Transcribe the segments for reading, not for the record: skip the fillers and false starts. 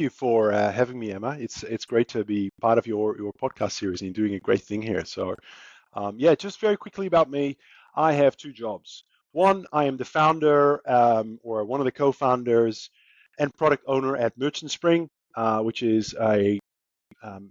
you for having me, Emma. It's great to be part of your podcast series, and you're doing a great thing here. So, yeah, just very quickly about me. I have two jobs. One, I am the founder or one of the co-founders and product owner at Merchant Spring, which is a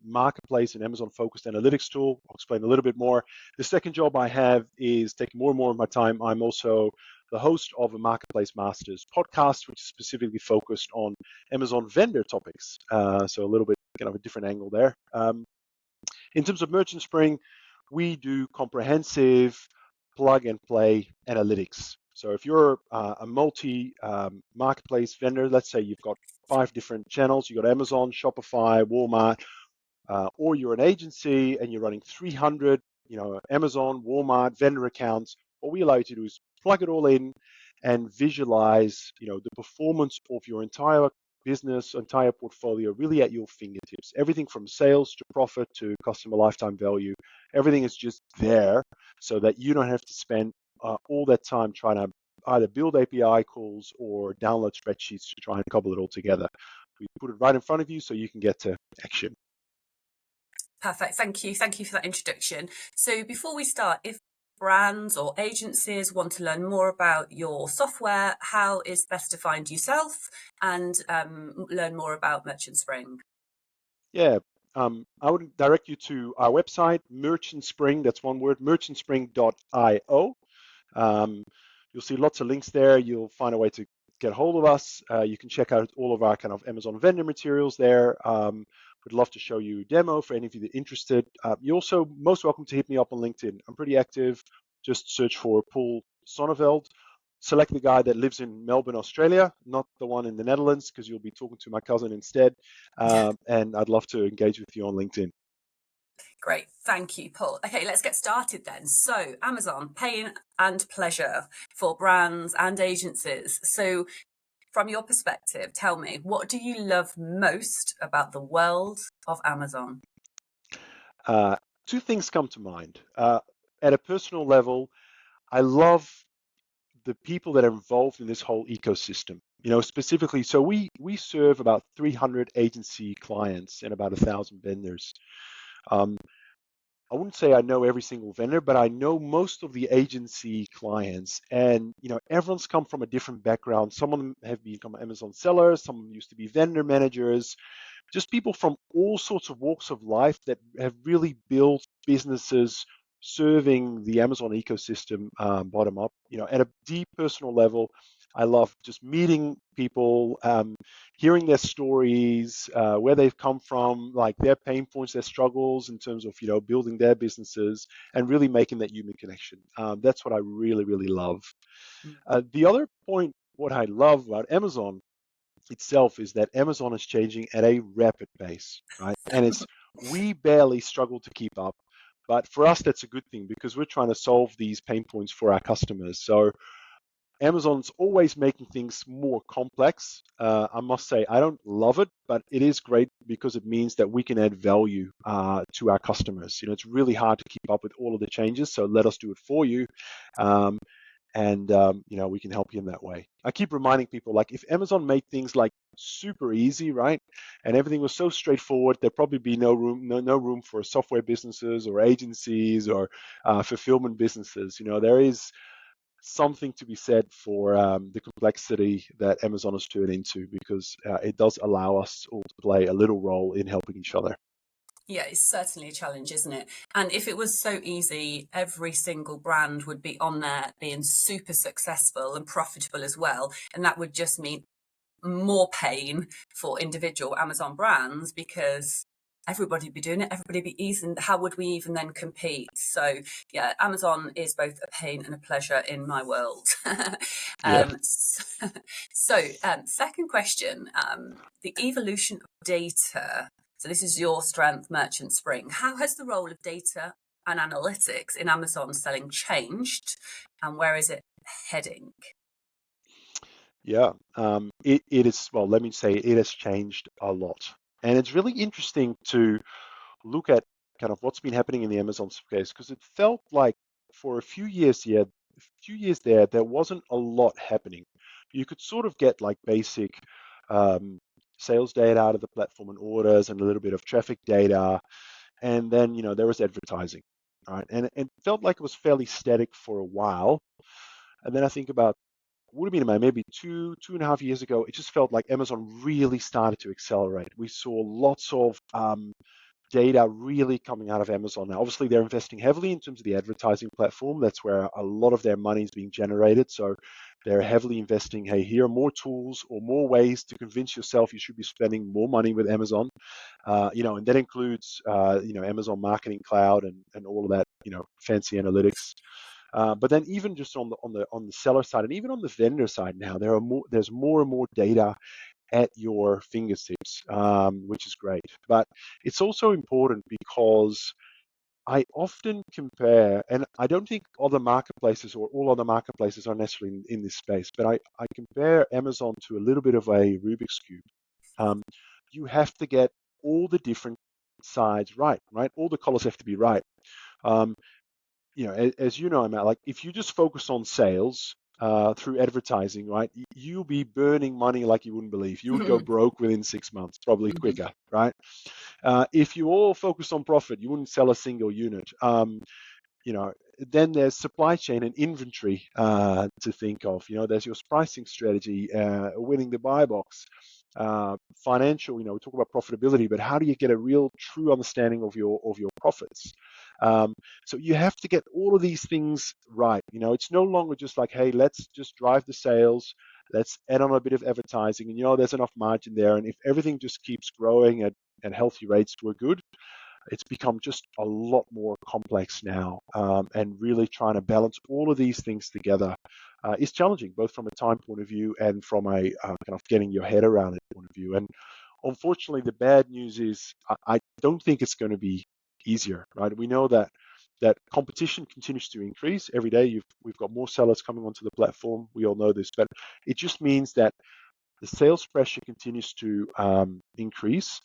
marketplace and Amazon-focused analytics tool. I'll explain a little bit more. The second job I have is taking more and more of my time. I'm also the host of a Marketplace Masters podcast, which is specifically focused on Amazon vendor topics. So a little bit kind of a different angle there. In terms of Merchant Spring, we do comprehensive plug and play analytics. So if you're a multi marketplace vendor, let's say you've got 5 different channels, you've got Amazon, Shopify, Walmart, or you're an agency and you're running 300, Amazon, Walmart vendor accounts, what we allow you to do is plug it all in and visualize, the performance of your entire business, entire portfolio, really at your fingertips. Everything from sales to profit to customer lifetime value, everything is just there so that you don't have to spend all that time trying to either build API calls or download spreadsheets to try and cobble it all together. We put it right in front of you so you can get to action. Perfect. Thank you. Thank you for that introduction. So before we start, if brands or agencies want to learn more about your software, how is best to find yourself and learn more about Merchant Spring? Yeah, I would direct you to our website, Merchant Spring, that's one word, merchantspring.io. You'll see lots of links there. You'll find a way to get hold of us. You can check out all of our kind of Amazon vendor materials there. We'd love to show you a demo for any of you that are interested. You're also most welcome to hit me up on LinkedIn. I'm pretty active. Just search for Paul Sonneveld. Select the guy that lives in Melbourne, Australia, not the one in the Netherlands, because you'll be talking to my cousin instead. And I'd love to engage with you on LinkedIn. Great. Thank you, Paul. Okay, let's get started then. So Amazon, pain and pleasure for brands and agencies. So from your perspective, tell me, what do you love most about the world of Amazon? Two things come to mind. At a personal level, I love the people that are involved in this whole ecosystem. Specifically, so we serve about 300 agency clients and about 1,000 vendors. I wouldn't say I know every single vendor, but I know most of the agency clients. And everyone's come from a different background. Some of them have become Amazon sellers, some of them used to be vendor managers, just people from all sorts of walks of life that have really built businesses serving the Amazon ecosystem bottom up. At a deep personal level, I love just meeting people, hearing their stories, where they've come from, like their pain points, their struggles in terms of building their businesses and really making that human connection. That's what I really, really love. The other point, what I love about Amazon itself is that Amazon is changing at a rapid pace, right? And we barely struggle to keep up. But for us, that's a good thing because we're trying to solve these pain points for our customers. So Amazon's always making things more complex. I must say, I don't love it, but it is great because it means that we can add value to our customers. It's really hard to keep up with all of the changes, so let us do it for you. And we can help you in that way. I keep reminding people, like, if Amazon made things like super easy, right, and everything was so straightforward, there'd probably be no room for software businesses or agencies or fulfillment businesses. There is something to be said for the complexity that Amazon has turned into because it does allow us all to play a little role in helping each other. Yeah, it's certainly a challenge, isn't it? And if it was so easy, every single brand would be on there being super successful and profitable as well. And that would just mean more pain for individual Amazon brands because everybody would be doing it, everybody would be easy. And how would we even then compete? So yeah, Amazon is both a pain and a pleasure in my world. Yeah. Second question, the evolution of data. So this is your strength, Merchant Spring. How has the role of data and analytics in Amazon selling changed and where is it heading? Yeah, it is, well, let me say it has changed a lot. And it's really interesting to look at kind of what's been happening in the Amazon space because it felt like for a few years there wasn't a lot happening. You could sort of get like basic sales data out of the platform and orders and a little bit of traffic data. And then, there was advertising, right? And it felt like it was fairly static for a while. And then I think about, would have been about maybe 2.5 years ago, it just felt like Amazon really started to accelerate. We saw lots of data really coming out of Amazon now. Obviously, they're investing heavily in terms of the advertising platform. That's where a lot of their money is being generated. So they're heavily investing, hey, here are more tools or more ways to convince yourself you should be spending more money with Amazon. And that includes, Amazon Marketing Cloud and all of that, fancy analytics. But then even just on the seller side and even on the vendor side now, there's more and more data at your fingertips, which is great. But it's also important because I often compare, and I don't think other marketplaces or all other marketplaces are necessarily in this space, but I compare Amazon to a little bit of a Rubik's Cube. You have to get all the different sides right? All the colors have to be right. Um, as you know, Matt, like if you just focus on sales through advertising, right, you'll be burning money like you wouldn't believe. You would go broke within 6 months, probably quicker, right? If you all focus on profit, you wouldn't sell a single unit. Then there's supply chain and inventory to think of. There's your pricing strategy, winning the buy box, financial. We talk about profitability, but how do you get a real true understanding of your profits? So you have to get all of these things right. It's no longer just like, hey, let's just drive the sales. Let's add on a bit of advertising, and there's enough margin there. And if everything just keeps growing at healthy rates, we're good. It's become just a lot more complex now, and really trying to balance all of these things together is challenging, both from a time point of view and from a kind of getting your head around it point of view. And unfortunately, the bad news is I don't think it's going to be easier, right? We know that competition continues to increase every day. We've got more sellers coming onto the platform. We all know this, but it just means that the sales pressure continues to increase,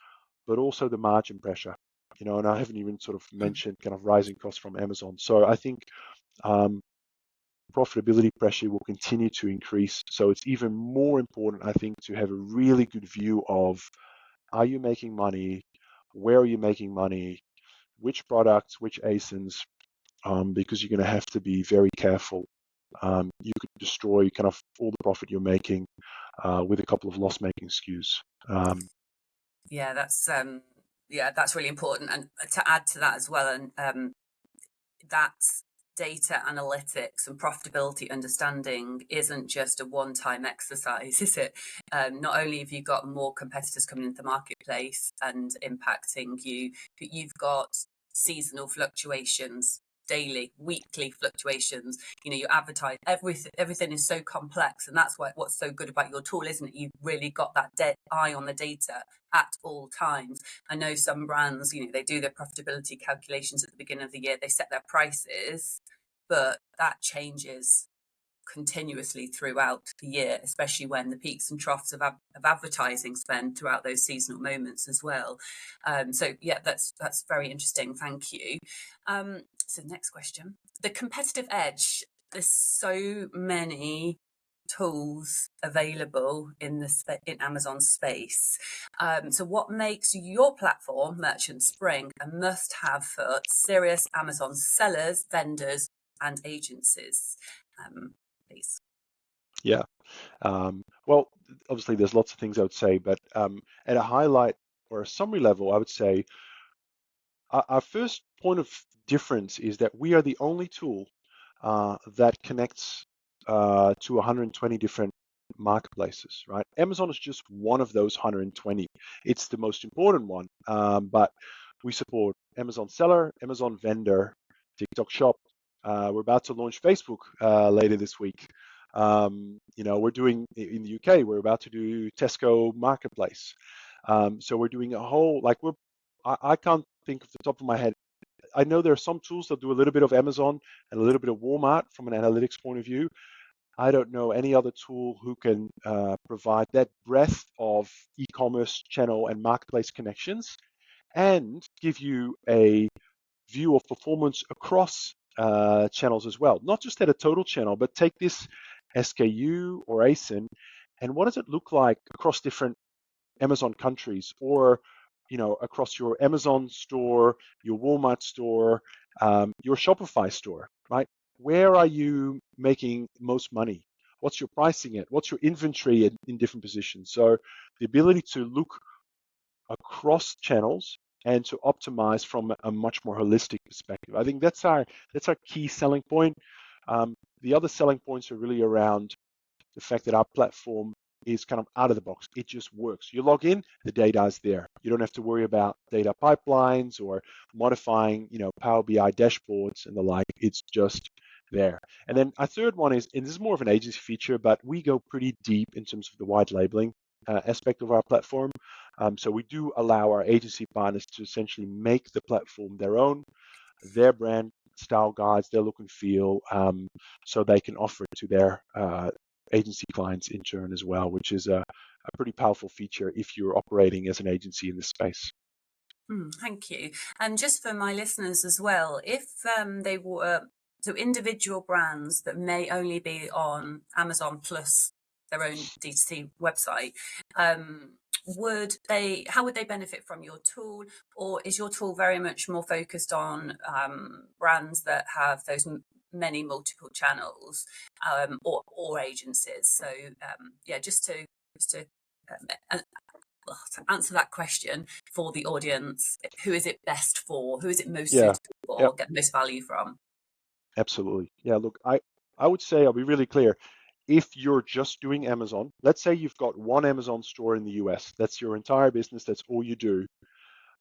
but also the margin pressure. And I haven't even sort of mentioned kind of rising costs from Amazon. So I think profitability pressure will continue to increase. So it's even more important, I think, to have a really good view of, are you making money? Where are you making money? Which products, which ASINs? Because you're going to have to be very careful. You could destroy kind of all the profit you're making with a couple of loss-making SKUs. That's really important. And to add to that as well, and that data analytics and profitability understanding isn't just a one-time exercise, is it? Not only have you got more competitors coming into the marketplace and impacting you, but you've got seasonal fluctuations, daily, weekly fluctuations. You advertise everything is so complex, and that's what's so good about your tool, isn't it? You've really got that eye on the data at all times. I know some brands, they do their profitability calculations at the beginning of the year, they set their prices, but that changes continuously throughout the year, especially when the peaks and troughs of advertising spend throughout those seasonal moments as well. That's very interesting. Thank you. So next question, the competitive edge. There's so many tools available in Amazon space. So what makes your platform, Merchant Spring, a must-have for serious Amazon sellers, vendors, and agencies? Please. Yeah. Well, obviously, there's lots of things I would say, but at a highlight or a summary level, I would say our first point of difference is that we are the only tool that connects to 120 different marketplaces, right? Amazon is just one of those 120. It's the most important one, but we support Amazon Seller, Amazon Vendor, TikTok Shop. We're about to launch Facebook later this week. We're doing in the UK. We're about to do Tesco Marketplace. So we're doing a whole I can't think off the top of my head. I know there are some tools that do a little bit of Amazon and a little bit of Walmart from an analytics point of view. I don't know any other tool who can provide that breadth of e-commerce channel and marketplace connections and give you a view of performance across channels as well. Not just at a total channel, but take this SKU or ASIN and what does it look like across different Amazon countries, or across your Amazon store, your Walmart store, your Shopify store, right? Where are you making most money? What's your pricing at? What's your inventory in different positions? So the ability to look across channels and to optimize from a much more holistic perspective. I think that's our key selling point. The other selling points are really around the fact that our platform is kind of out of the box. It just works. You log in, the data is there. You don't have to worry about data pipelines or modifying, Power BI dashboards and the like. It's just there. And then a third one is, and this is more of an agency feature, but we go pretty deep in terms of the white labeling aspect of our platform. So we do allow our agency partners to essentially make the platform their own, their brand style guides, their look and feel, so they can offer it to their agency clients in turn as well, which is a pretty powerful feature if you're operating as an agency in this space. Thank you. And just for my listeners as well, if they were so individual brands that may only be on Amazon plus their own D2C website, how would they benefit from your tool? Or is your tool very much more focused on brands that have those many multiple channels, or agencies? So just to answer that question for the audience, who is it best for? Who is it most Yeah, suitable yeah, for? Get the most value from? absolutely. Yeah, look, I would say, I'll be really clear. If you're just doing Amazon, let's say you've got one Amazon store in the US, that's your entire business, that's all you do.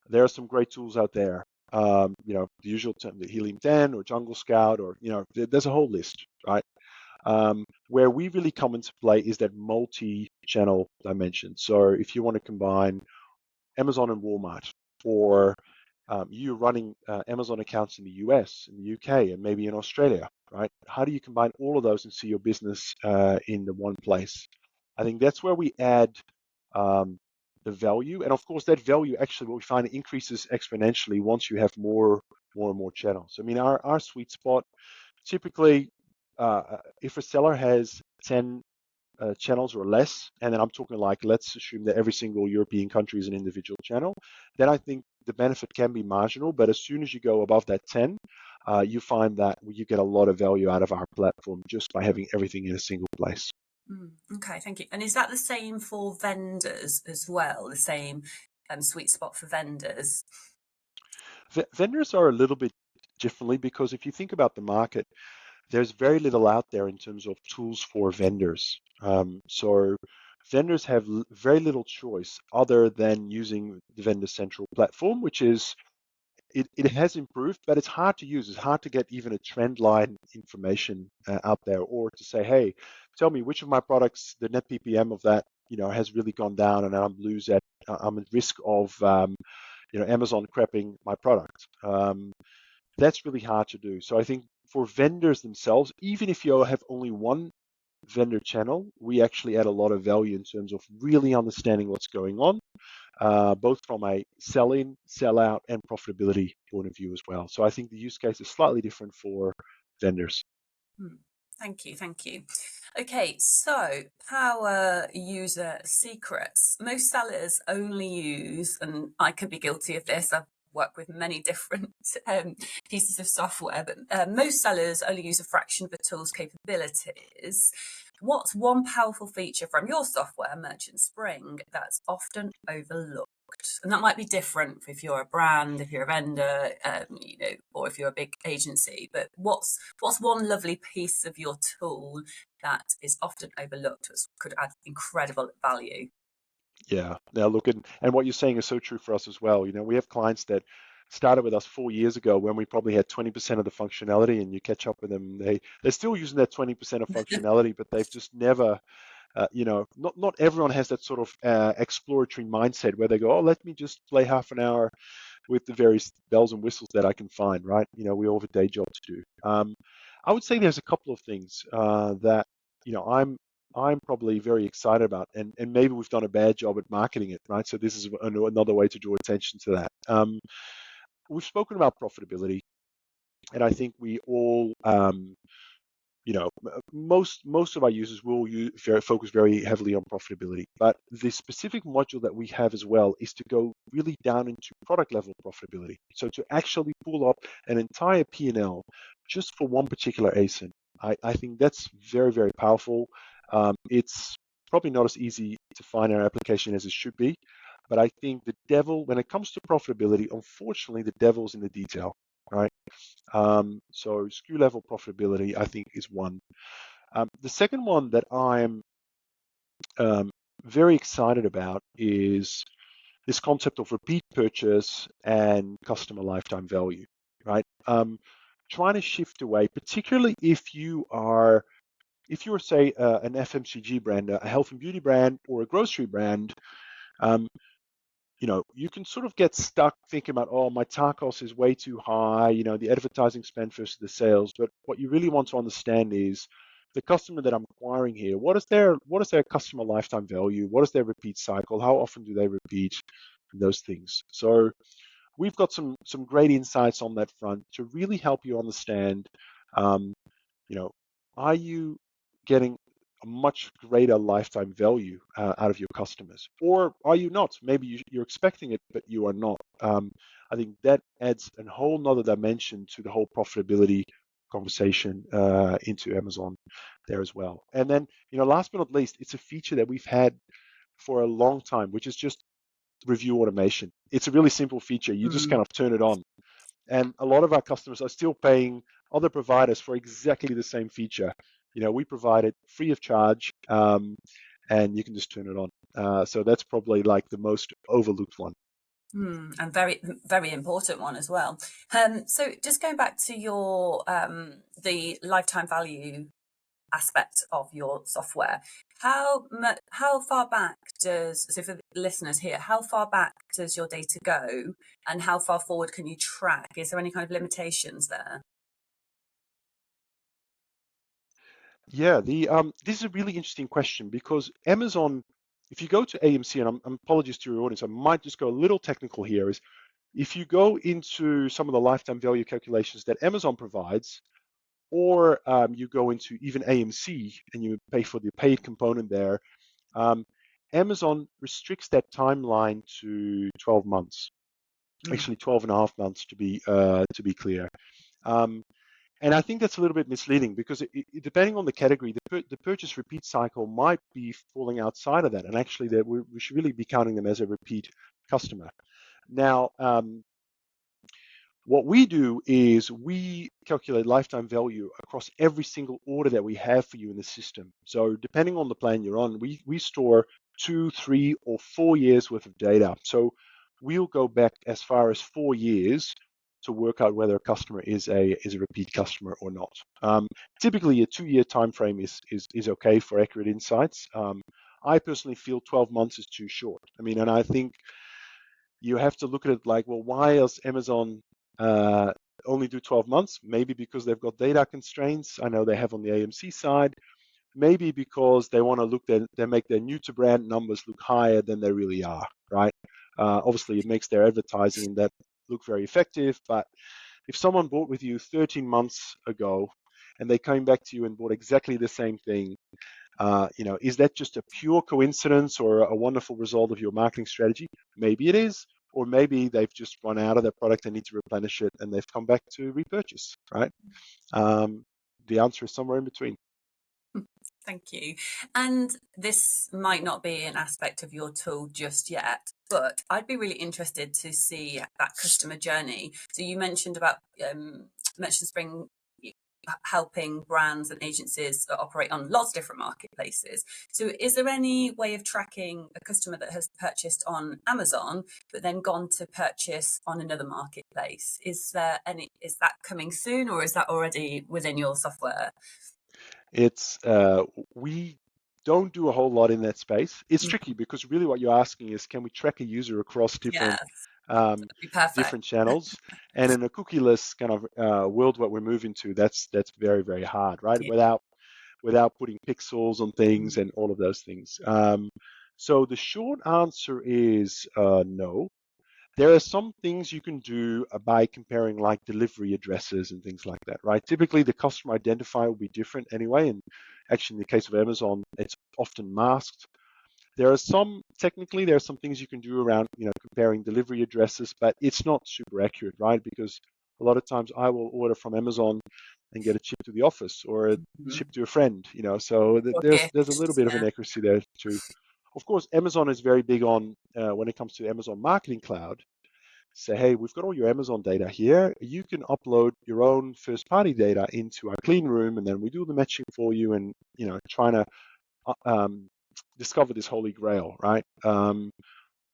There are some great tools out there. The usual the Helium 10 or Jungle Scout, or there's a whole list, right? Where we really come into play is that multi-channel dimension. So if you want to combine Amazon and Walmart, or you running Amazon accounts in the US, in the UK, and maybe in Australia, right? How do you combine all of those and see your business in the one place? I think that's where we add the value, and of course, that value actually what we find increases exponentially once you have more and more channels. I mean, our sweet spot typically, if a seller has 10 channels or less, and then I'm talking like, let's assume that every single European country is an individual channel, then I think the benefit can be marginal. But as soon as you go above that 10, you find that you get a lot of value out of our platform just by having everything in a single place. Okay, thank you. And is that the same for vendors as well? The same sweet spot for vendors? Vendors are a little bit differently, because if you think about the market, there's very little out there in terms of tools for vendors. So vendors have very little choice other than using the Vendor Central platform, which is, it has improved, but it's hard to use. It's hard to get even a trend line information out there, or to say, hey, tell me which of my products, the net PPM of that, has really gone down, and I'm at risk of, Amazon crapping my product. That's really hard to do. So I think for vendors themselves, even if you have only one vendor channel, we actually add a lot of value in terms of really understanding what's going on, both from a sell-in, sell-out, and profitability point of view as well. So I think the use case is slightly different for vendors. Thank you. Thank you. Okay, so power user secrets. Most sellers only use, and I could be guilty of this, I've worked with many different pieces of software, but most sellers only use a fraction of a tool's capabilities. What's one powerful feature from your software, Merchant Spring, that's often overlooked? And that might be different if you're a brand, if you're a vendor, or if you're a big agency. But what's one lovely piece of your tool that is often overlooked, which could add incredible value? Yeah. Now look, and what you're saying is so true for us as well. We have clients that started with us 4 years ago when we probably had 20% of the functionality, and you catch up with them, they're still using that 20% of functionality, but they've just never, not everyone has that sort of exploratory mindset where they go, oh, let me just play half an hour with the various bells and whistles that I can find, right? We all have a day job to do. I would say there's a couple of things that I'm probably very excited about, and maybe we've done a bad job at marketing it, right? So this is another way to draw attention to that. We've spoken about profitability, and I think we all most of our users will focus very heavily on profitability. But the specific module that we have as well is to go really down into product level profitability. So to actually pull up an entire P&L just for one particular ASIN. I think that's very, very powerful. It's probably not as easy to find our application as it should be. But I think the devil, when it comes to profitability, unfortunately, the devil's in the detail, right? So SKU level profitability, I think, is one. The second one that I'm um, very excited about is this concept of repeat purchase and customer lifetime value, right? Trying to shift away, particularly if you are, say, an FMCG brand, a health and beauty brand, or a grocery brand. um, you can sort of get stuck thinking about, oh, my TACOS is way too high, the advertising spend versus the sales. But what you really want to understand is the customer that I'm acquiring here, what is their customer lifetime value? What is their repeat cycle? How often do they repeat? Those things. So we've got some great insights on that front to really help you understand, um, you know, are you getting a much greater lifetime value out of your customers, or are you not? Maybe you're expecting it, but you are not. I think that adds a whole nother dimension to the whole profitability conversation into Amazon there as well. And then, last but not least, it's a feature that we've had for a long time, which is just review automation. It's a really simple feature. You just Mm. kind of turn it on. And a lot of our customers are still paying other providers for exactly the same feature. We provide it free of charge, and you can just turn it on. So that's probably like the most overlooked one. And very, very important one as well. So just going back to your the lifetime value aspect of your software, how far back does, so for the listeners here, how far back does your data go, and how far forward can you track? Is there any kind of limitations there? Yeah, this is a really interesting question because Amazon, if you go to AMC, and I'm apologies to your audience, I might just go a little technical here, is if you go into some of the lifetime value calculations that Amazon provides, or you go into even AMC and you pay for the paid component there, um, Amazon restricts that timeline to 12 months, Mm. actually 12 and a half months to be clear. Um, and I think that's a little bit misleading because depending on the category, the purchase repeat cycle might be falling outside of that, and actually that we should really be counting them as a repeat customer. Now, what we do is we calculate lifetime value across every single order that we have for you in the system. So depending on the plan you're on, we store 2, 3, or 4 years worth of data. So we'll go back as far as 4 years to work out whether a customer is a repeat customer or not. Typically, a 2-year time frame is okay for accurate insights. I personally feel 12 months is too short. I mean, and I think you have to look at it like, well, why does Amazon uh, only do 12 months? Maybe because they've got data constraints. I know they have on the AMC side. Maybe because they want to they make their new to brand numbers look higher than they really are, right? Obviously, it makes their advertising in that look very effective. But if someone bought with you 13 months ago and they came back to you and bought exactly the same thing, is that just a pure coincidence or a wonderful result of your marketing strategy? Maybe it is, or maybe they've just run out of their product and need to replenish it, and they've come back to repurchase, right? The answer is somewhere in between. Thank you. And this might not be an aspect of your tool just yet, but I'd be really interested to see that customer journey. So you mentioned about mentioned Spring helping brands and agencies that operate on lots of different marketplaces. So is there any way of tracking a customer that has purchased on Amazon but then gone to purchase on another marketplace? Is that coming soon, or is that already within your software? It's we don't do a whole lot in that space. It's Mm. tricky because really what you're asking is, can we track a user across Yeah, different um, that'd be perfect. different channels? And in a cookieless kind of world, what we're moving to, that's very, very hard, right? Yeah. Without putting pixels on things Mm. and all of those things. So the short answer is no. There are some things you can do by comparing like delivery addresses and things like that, right? Typically, the customer identifier will be different anyway, and actually, in the case of Amazon, it's often masked. Technically, there are some things you can do around, comparing delivery addresses, but it's not super accurate, right? Because a lot of times I will order from Amazon and get it shipped to the office or a Mhm. shipped to a friend, so Or there's a little gift, bit of yeah. inaccuracy there too. Of course, Amazon is very big on when it comes to Amazon Marketing Cloud. Say, hey, we've got all your Amazon data here. You can upload your own first-party data into our clean room, and then we do the matching for you, and trying to discover this holy grail, right?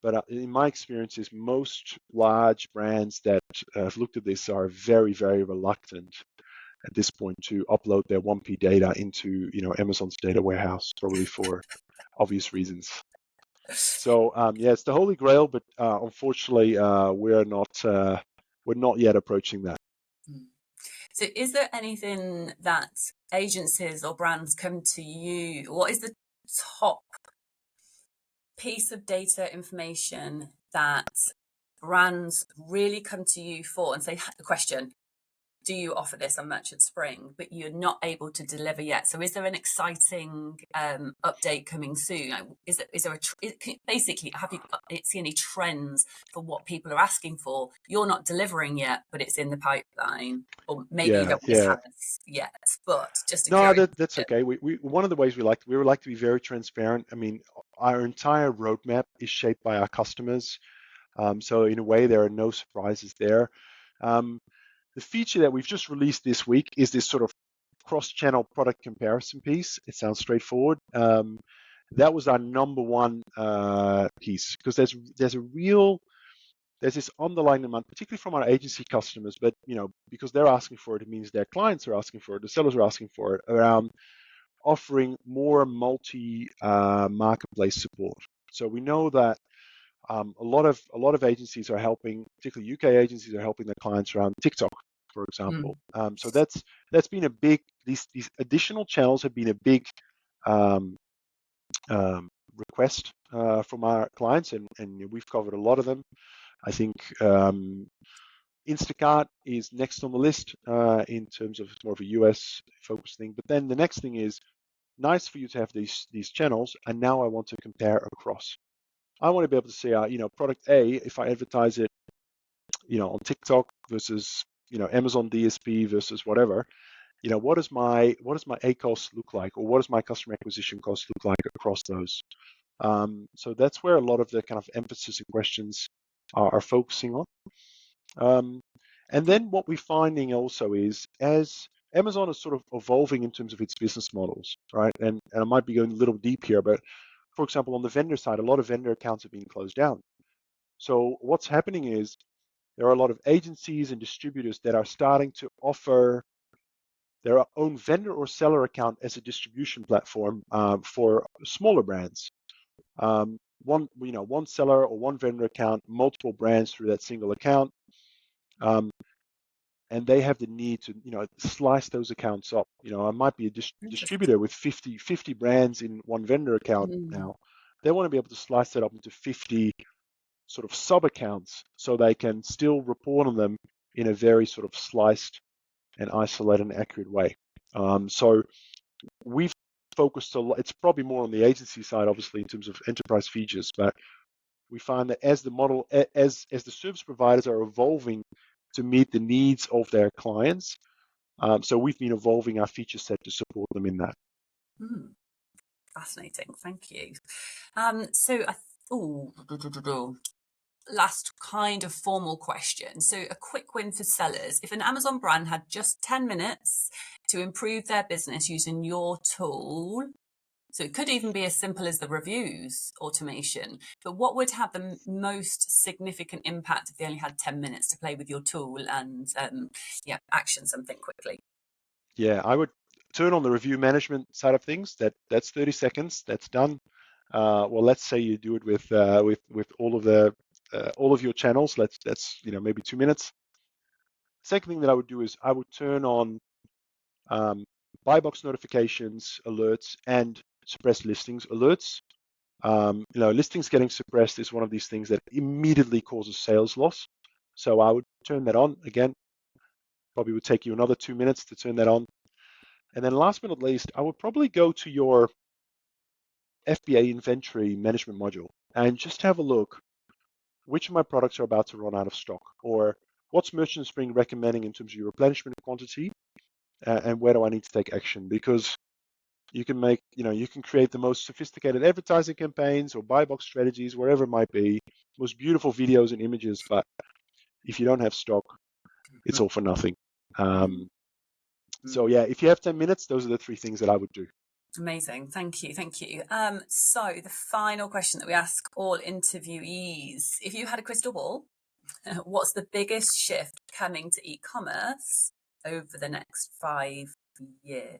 But in my experiences, most large brands that have looked at this are very, very reluctant at this point to upload their 1P data into Amazon's data warehouse, probably for obvious reasons. So yeah, it's the holy grail, but unfortunately, we're not yet approaching that. Mm. So is there anything that agencies or brands come to you? What is the top piece of data information that brands really come to you for and say, the question, do you offer this on Merchant Spring, but you're not able to deliver yet? So is there an exciting update coming soon? Like, is there basically, have you seen any trends for what people are asking for? You're not delivering yet, but it's in the pipeline, or maybe you Yeah, don't just yeah. have this yet, but just a No, curious that's question. okay. We one of the ways we would like to be very transparent. I mean, our entire roadmap is shaped by our customers. So in a way, there are no surprises there. Um, the feature that we've just released this week is this sort of cross-channel product comparison piece. It sounds straightforward. That was our number one piece because there's this underlying demand, particularly from our agency customers, but because they're asking for it, it means their clients are asking for it, the sellers are asking for it, around offering more multi marketplace support. So we know that a lot of agencies are helping, particularly UK agencies, are helping their clients around TikTok, for example. Mm, So that's been a big. These additional channels have been a big um, um, request from our clients, and we've covered a lot of them. I think Instacart is next on the list in terms of it's more of a US focused thing. But then the next thing is nice for you to have these channels, and now I want to compare across. I want to be able to say, product A, if I advertise it, on TikTok versus, Amazon DSP versus whatever, what does my A cost look like, or what does my customer acquisition cost look like across those? So that's where a lot of the kind of emphasis and questions are focusing on. Um, and then what we're finding also is as Amazon is sort of evolving in terms of its business models, right? And I might be going a little deep here, but for example, on the vendor side, a lot of vendor accounts are being closed down. So what's happening is there are a lot of agencies and distributors that are starting to offer their own vendor or seller account as a distribution platform for smaller brands. One seller or one vendor account, multiple brands through that single account. Um, and they have the need to slice those accounts up. I might be a interesting. distributor with 50 brands in one vendor account Mm, now. They want to be able to slice that up into 50 sort of sub accounts so they can still report on them in a very sort of sliced and isolated and accurate way. So we've focused a lot. It's probably more on the agency side, obviously, in terms of enterprise features, but we find that as the model, as the service providers are evolving to meet the needs of their clients, so we've been evolving our feature set to support them in that. mm, fascinating. Thank you. So last kind of formal question. So a quick win for sellers. If an Amazon brand had just 10 minutes to improve their business using your tool, so it could even be as simple as the reviews automation, but what would have the most significant impact if they only had 10 minutes to play with your tool and action something quickly? Yeah, I would turn on the review management side of things. That's 30 seconds. That's done. Well, let's say you do it with all of your channels. That's maybe 2 minutes. Second thing that I would do is I would turn on buy box notifications, alerts, and suppressed listings alerts. Listings getting suppressed is one of these things that immediately causes sales loss. So I would turn that on. Again, probably would take you another 2 minutes to turn that on. And then last but not least, I would probably go to your FBA inventory management module and just have a look which of my products are about to run out of stock, or what's Merchant Spring recommending in terms of your replenishment quantity, and where do I need to take action? Because you can create the most sophisticated advertising campaigns or buy box strategies, wherever it might be, most beautiful videos and images, but if you don't have stock, it's all for nothing. So yeah, if you have 10 minutes, those are the 3 things that I would do. Amazing. Thank you. Thank you. So the final question that we ask all interviewees, if you had a crystal ball, what's the biggest shift coming to e-commerce over the next 5 years?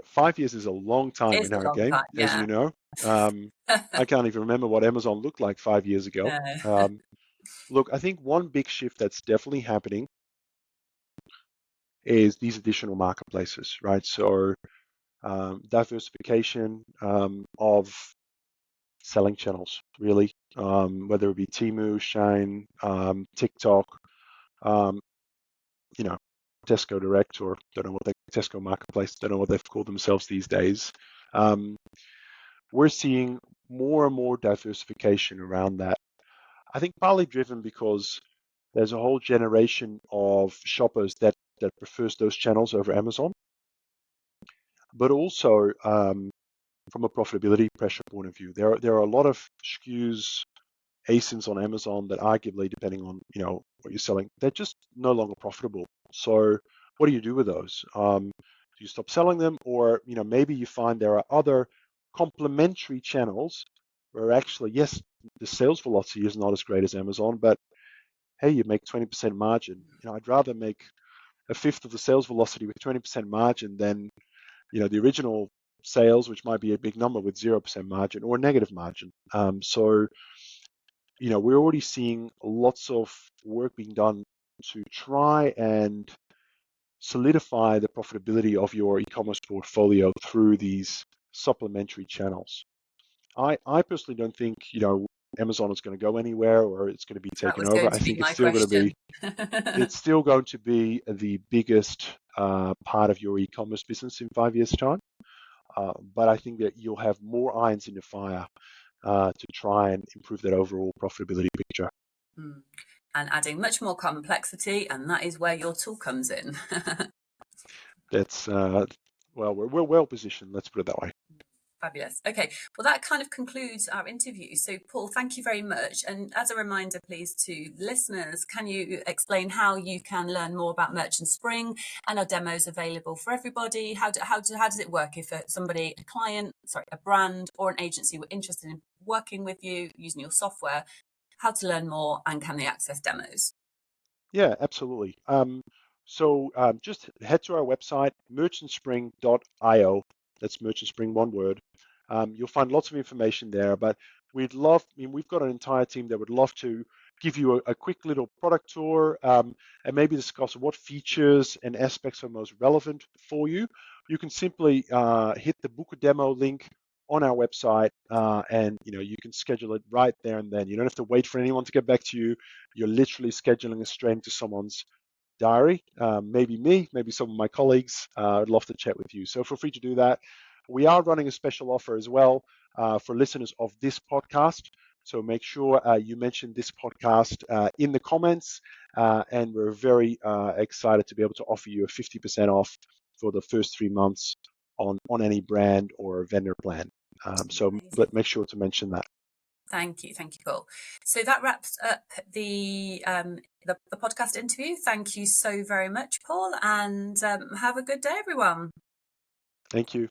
5 years is a long time It's in a our long game, time, as yeah. you know. I can't even remember what Amazon looked like 5 years ago. No. Look, I think one big shift that's definitely happening is these additional marketplaces, right? So diversification of selling channels, really, whether it be Temu, Shine, TikTok, um, Tesco Direct, or don't know what Tesco Marketplace, don't know what they've called themselves these days. We're seeing more and more diversification around that. I think partly driven because there's a whole generation of shoppers that prefers those channels over Amazon, but also from a profitability pressure point of view, there are a lot of SKUs, ASINs on Amazon that arguably, depending on what you're selling, they're just no longer profitable. So what do you do with those? Do you stop selling them, or maybe you find there are other complementary channels where actually, yes, the sales velocity is not as great as Amazon, but hey, you make 20% margin. I'd rather make a fifth of the sales velocity with 20% margin than the original sales, which might be a big number with 0% margin or negative margin. So we're already seeing lots of work being done to try and solidify the profitability of your e-commerce portfolio through these supplementary channels. I personally don't think Amazon is going to go anywhere or it's going to be That taken was over. going I to be think my question. it's still going to be the biggest part of your e-commerce business in 5 years' time. But I think that you'll have more irons in the fire to try and improve that overall profitability picture. And adding much more complexity, and that is where your tool comes in. That's we're well positioned. Let's put it that way. Fabulous. Okay, well, that kind of concludes our interview. So, Paul, thank you very much. And as a reminder, please, to listeners, can you explain how you can learn more about Merchant Spring and our demos available for everybody? How does it work if a brand or an agency were interested in working with you using your software? How to learn more, and can they access demos? Yeah, absolutely. So just head to our website, merchantspring.io. That's Merchant Spring, one word. You'll find lots of information there, but we've got an entire team that would love to give you a quick little product tour and maybe discuss what features and aspects are most relevant for you. You can simply hit the book a demo link on our website and you can schedule it right there and then. You don't have to wait for anyone to get back to you. You're literally scheduling it straight into someone's diary, maybe me, maybe some of my colleagues. I'd love to chat with you. So feel free to do that. We are running a special offer as well for listeners of this podcast. So make sure you mention this podcast in the comments. And we're very excited to be able to offer you a 50% off for the first 3 months on any brand or vendor plan. So make sure to mention that. Thank you, Paul. So that wraps up the podcast interview. Thank you so very much, Paul, and have a good day, everyone. Thank you.